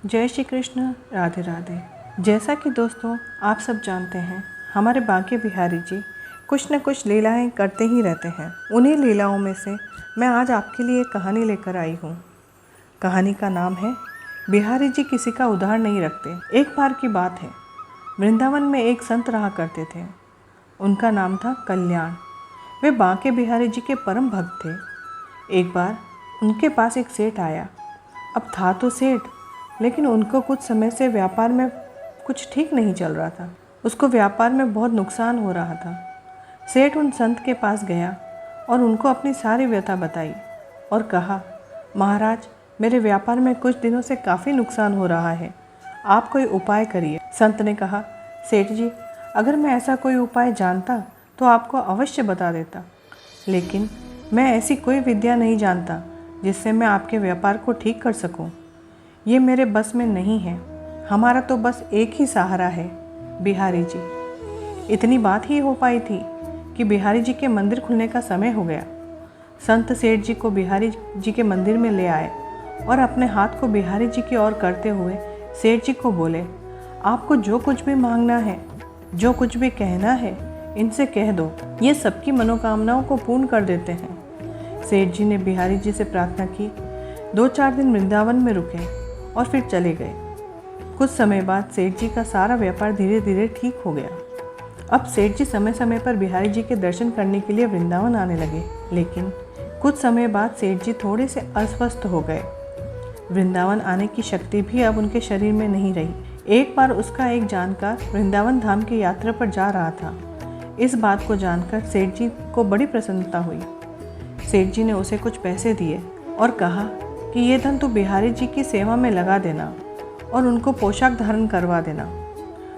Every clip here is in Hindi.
जय श्री कृष्ण, राधे राधे। जैसा कि दोस्तों आप सब जानते हैं, हमारे बांके बिहारी जी कुछ न कुछ लीलाएं करते ही रहते हैं। उन्हीं लीलाओं में से मैं आज आपके लिए एक कहानी लेकर आई हूँ। कहानी का नाम है बिहारी जी किसी का उधार नहीं रखते। एक बार की बात है, वृंदावन में एक संत रहा करते थे। उनका नाम था कल्याण। वे बांके बिहारी जी के परम भक्त थे। एक बार उनके पास एक सेठ आया। अब था तो सेठ, लेकिन उनको कुछ समय से व्यापार में कुछ ठीक नहीं चल रहा था। उसको व्यापार में बहुत नुकसान हो रहा था। सेठ उन संत के पास गया और उनको अपनी सारी व्यथा बताई और कहा, महाराज, मेरे व्यापार में कुछ दिनों से काफ़ी नुकसान हो रहा है, आप कोई उपाय करिए। संत ने कहा, सेठ जी, अगर मैं ऐसा कोई उपाय जानता तो आपको अवश्य बता देता, लेकिन मैं ऐसी कोई विद्या नहीं जानता जिससे मैं आपके व्यापार को ठीक कर सकूं। ये मेरे बस में नहीं है। हमारा तो बस एक ही सहारा है, बिहारी जी। इतनी बात ही हो पाई थी कि बिहारी जी के मंदिर खुलने का समय हो गया। संत सेठ जी को बिहारी जी के मंदिर में ले आए और अपने हाथ को बिहारी जी की ओर करते हुए सेठ जी को बोले, आपको जो कुछ भी मांगना है, जो कुछ भी कहना है, इनसे कह दो, ये सबकी मनोकामनाओं को पूर्ण कर देते हैं। सेठ जी ने बिहारी जी से प्रार्थना की। 2-4 दिन वृंदावन में रुके और फिर चले गए। कुछ समय बाद सेठ जी का सारा व्यापार धीरे धीरे ठीक हो गया। अब सेठ जी समय समय पर बिहारी जी के दर्शन करने के लिए वृंदावन आने लगे, लेकिन कुछ समय बाद सेठ जी थोड़े से अस्वस्थ हो गए। वृंदावन आने की शक्ति भी अब उनके शरीर में नहीं रही। एक बार उसका एक जानकार वृंदावन धाम की यात्रा पर जा रहा था। इस बात को जानकर सेठ जी को बड़ी प्रसन्नता हुई। सेठ जी ने उसे कुछ पैसे दिए और कहा कि ये धन तू बिहारी जी की सेवा में लगा देना और उनको पोशाक धारण करवा देना।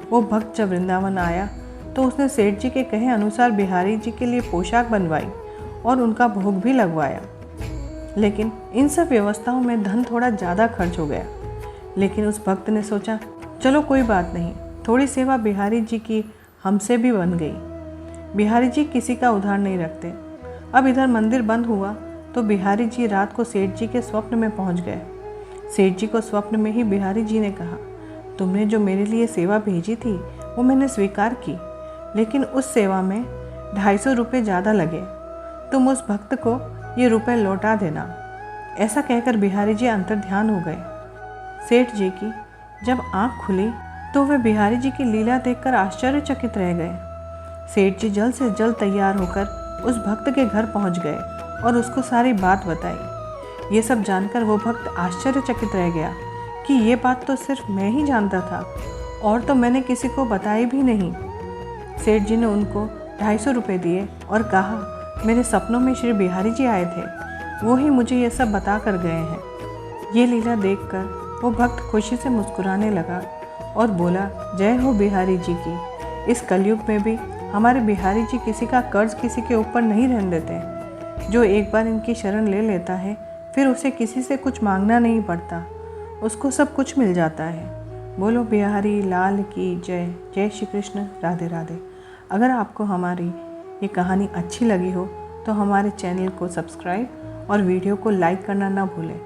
वो भक्त जब वृंदावन आया तो उसने सेठ जी के कहे अनुसार बिहारी जी के लिए पोशाक बनवाई और उनका भोग भी लगवाया। लेकिन इन सब व्यवस्थाओं में धन थोड़ा ज़्यादा खर्च हो गया। लेकिन उस भक्त ने सोचा, चलो कोई बात नहीं, थोड़ी सेवा बिहारी जी की हमसे भी बन गई। बिहारी जी किसी का उधार नहीं रखते। अब इधर मंदिर बंद हुआ तो बिहारी जी रात को सेठ जी के स्वप्न में पहुंच गए। सेठ जी को स्वप्न में ही बिहारी जी ने कहा, तुमने जो मेरे लिए सेवा भेजी थी वो मैंने स्वीकार की, लेकिन उस सेवा में 250 रुपये ज़्यादा लगे। तुम उस भक्त को ये रुपए लौटा देना। ऐसा कहकर बिहारी जी अंतर्ध्यान हो गए। सेठ जी की जब आँख खुली तो वे बिहारी जी की लीला देखकर आश्चर्यचकित रह गए। सेठ जी जल्द से जल्द तैयार होकर उस भक्त के घर पहुंच गए और उसको सारी बात बताई। ये सब जानकर वो भक्त आश्चर्यचकित रह गया कि ये बात तो सिर्फ मैं ही जानता था और तो मैंने किसी को बताई भी नहीं। सेठ जी ने उनको 250 रुपये दिए और कहा, मेरे सपनों में श्री बिहारी जी आए थे, वो ही मुझे ये सब बता कर गए हैं। ये लीला देखकर वो भक्त खुशी से मुस्कुराने लगा और बोला, जय हो बिहारी जी की। इस कलयुग में भी हमारे बिहारी जी किसी का कर्ज किसी के ऊपर नहीं रहने देते। जो एक बार इनकी शरण ले लेता है फिर उसे किसी से कुछ मांगना नहीं पड़ता, उसको सब कुछ मिल जाता है। बोलो बिहारी लाल की जय। जय श्री कृष्ण, राधे राधे। अगर आपको हमारी ये कहानी अच्छी लगी हो तो हमारे चैनल को सब्सक्राइब और वीडियो को लाइक करना ना भूलें।